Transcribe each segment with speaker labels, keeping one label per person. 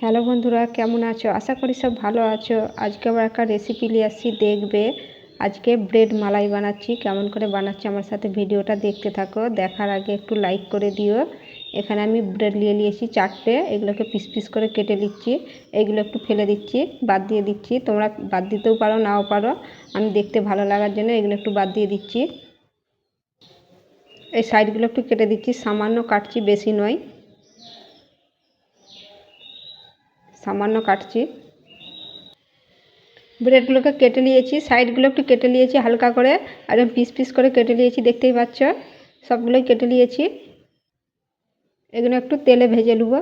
Speaker 1: Hello বন্ধুরা, কেমন আছো? আশা করি সব ভালো আছো। আজকে আবার একটা রেসিপি নিয়ে আসছি, দেখবে। আজকে ব্রেড মালাই বানাচ্ছি। কেমন করে বানাচ্ছি আমার সাথে ভিডিওটা দেখতে থাকো। দেখার আগে একটু লাইক করে দিও। এখানে আমি ব্রেড নিয়ে নিয়েছি 4টে। এগুলোকে পিস পিস করে কেটে নিচ্ছি। এইগুলো একটু ফেলে দিচ্ছি, বাদ দিয়ে দিচ্ছি। তোমরা বাদ দিতেও পারো, নাও পারো। আমি দেখতে ভালো লাগার জন্য এগুলো একটু বাদ দিয়ে দিচ্ছি। এই সাইডগুলো একটু কেটে দিচ্ছি, সামান্য কাটছি, বেশি নয়, সামান্য কাটছি। ব্রেডগুলোকে কেটে নিয়েছি, সাইডগুলো একটু কেটে নিয়েছি হালকা করে, আর পিস পিস করে কেটে নিয়েছি, দেখতেই পাচ্ছ। সবগুলোই কেটে নিয়েছি। এগুলো একটু তেলে ভেজে নেব।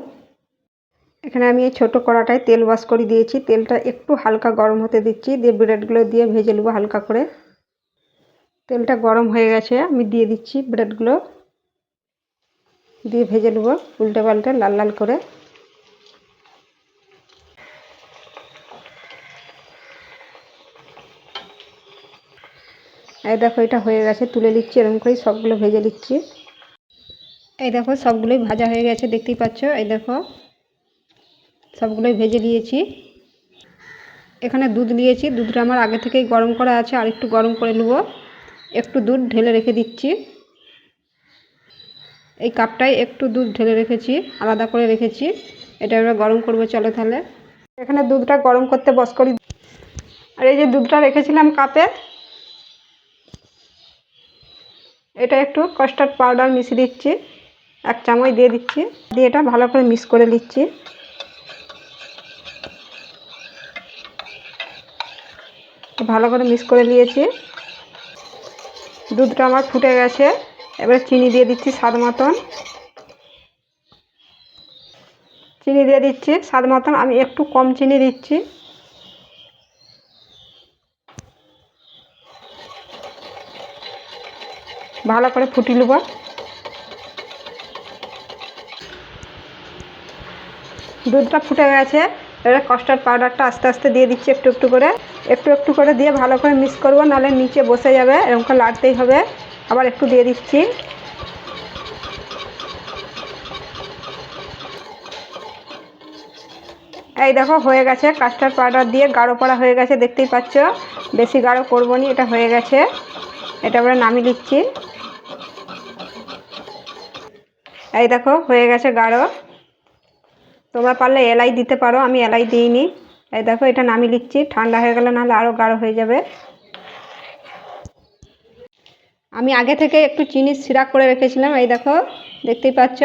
Speaker 1: এখানে আমি এই ছোটো কড়াটায় তেল ওয়াশ করে দিয়েছি। তেলটা একটু হালকা গরম হতে দিচ্ছি, দিয়ে ব্রেডগুলো দিয়ে ভেজে নেব হালকা করে। তেলটা গরম হয়ে গেছে, আমি দিয়ে দিচ্ছি ব্রেডগুলো, দিয়ে ভেজে নেব উল্টে পাল্টে লাল লাল করে। এই দেখো, এটা হয়ে গেছে, তুলে নিচ্ছি। এরকম করেই সবগুলো ভেজে নিচ্ছি। এই দেখো, সবগুলোই ভাজা হয়ে গেছে, দেখতেই পাচ্ছ। এই দেখো, সবগুলোই ভেজে নিয়েছি। এখানে দুধ নিয়েছি, দুধটা আমার আগে থেকেই গরম করা আছে, আর একটু গরম করে নেব। একটু দুধ ঢেলে রেখে দিচ্ছি। এই কাপটায় একটু দুধ ঢেলে রেখেছি, আলাদা করে রেখেছি। এটা এবার গরম করবো, চলো তাহলে। এখানে দুধটা গরম করতে বস করি। আর এই যে দুধটা রেখেছিলাম কাপে, এটা একটু কাস্টার্ড পাউডার মিশিয়ে দিচ্ছি, 1 চামচ দিয়ে দিচ্ছি। দিয়ে এটা ভালো করে মিক্স করে নিচ্ছি। ভালো করে মিক্স করে নিয়েছি। দুধটা আমার ফুটে গেছে। এবারে চিনি দিয়ে দিচ্ছি স্বাদ মতন। চিনি দিয়ে দিচ্ছি স্বাদ মতন, আমি একটু কম চিনি দিচ্ছি। ভালো করে ফুটিয়ে নেব। দুধটা ফুটে গেছে। এবারে কাস্টার্ড পাউডারটা আস্তে আস্তে দিয়ে দিচ্ছি, একটু একটু করে, একটু একটু করে দিয়ে ভালো করে মিক্স করবো, নাহলে নিচে বসে যাবে। এরকম করে লাড়তেই হবে। আবার একটু দিয়ে দিচ্ছি। এই দেখো, হয়ে গেছে। কাস্টার্ড পাউডার দিয়ে গাঢ় করা হয়ে গেছে, দেখতেই পাচ্ছ। বেশি গাঢ় করবো নি, এটা হয়ে গেছে। এটা এবারে নামিয়ে নিচ্ছি। এই দেখো, হয়ে গেছে গাঢ়। তোমরা পারলে এলাই দিতে পারো, আমি এলাই দিইনি। এই দেখো, এটা নামিয়ে নিচ্ছি। ঠান্ডা হয়ে গেলে নাহলে আরও গাঢ় হয়ে যাবে। আমি আগে থেকে একটু চিনির সিরাপ করে রেখেছিলাম। এই দেখো, দেখতেই পাচ্ছ,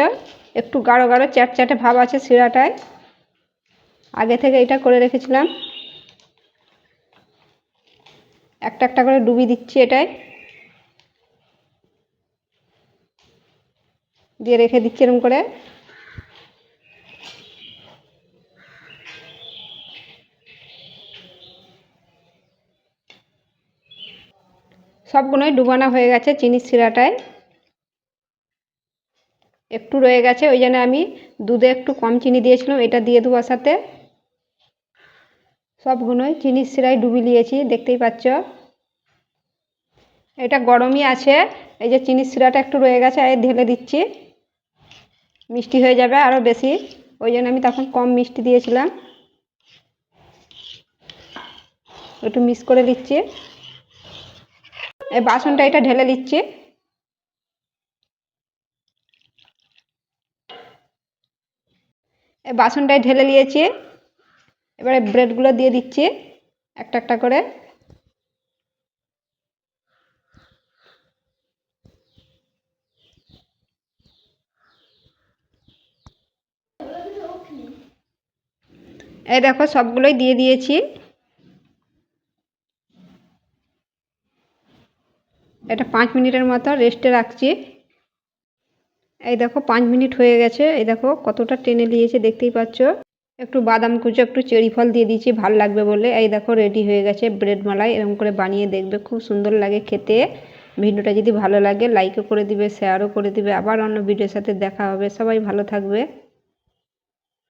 Speaker 1: একটু গাঢ় গাঢ় চ্যাটচ্যাটে ভাব আছে সিরাটায়। আগে থেকে এটা করে রেখেছিলাম। একটা একটা করে ডুবিয়ে দিচ্ছি এটাই, দিয়ে রেখে দিচ্ছি এরকম করে। সবগুলোই ডুবানো হয়ে গেছে চিনির সিরাটায়। একটু রয়ে গেছে, ওই জন্য আমি দুধে একটু কম চিনি দিয়েছিলাম, এটা দিয়ে দেবো সাথে। সবগুলোই চিনির সিরায় ডুবিয়ে নিয়েছি, দেখতেই পাচ্ছ। এটা গরমই আছে। এই যে চিনির সিরাটা একটু রয়ে গেছে, আর ঢেলে দিচ্ছি। মিষ্টি হয়ে যাবে আরও বেশি, ওই জন্য আমি তখন কম মিষ্টি দিয়েছিলাম। একটু মিক্স করে দিচ্ছি। এই বাসনটা এটা ঢেলে দিচ্ছি। এই বাসনটায় ঢেলে নিয়েছি। এবারে ব্রেডগুলো দিয়ে দিচ্ছি একটা একটা করে। এই দেখো, সবগুলোই দিয়ে দিয়েছি। এটা 5 মিনিটের মতো রেস্টে রাখছি। এই দেখো, 5 মিনিট হয়ে গেছে। এই দেখো কতটা টেনে নিয়েছে, দেখতেই পাচ্ছ। একটু বাদাম কুচো, একটু চেরি ফল দিয়ে দিয়েছি, ভালো লাগবে বলে। এই দেখো, রেডি হয়ে গেছে ব্রেড মালাই। এরকম করে বানিয়ে দেখবে, খুব সুন্দর লাগে খেতে। ভিডিওটা যদি ভালো লাগে লাইকও করে দিবে, শেয়ারও করে দিবে। আবার অন্য ভিডিওর সাথে দেখা হবে। সবাই ভালো থাকবে।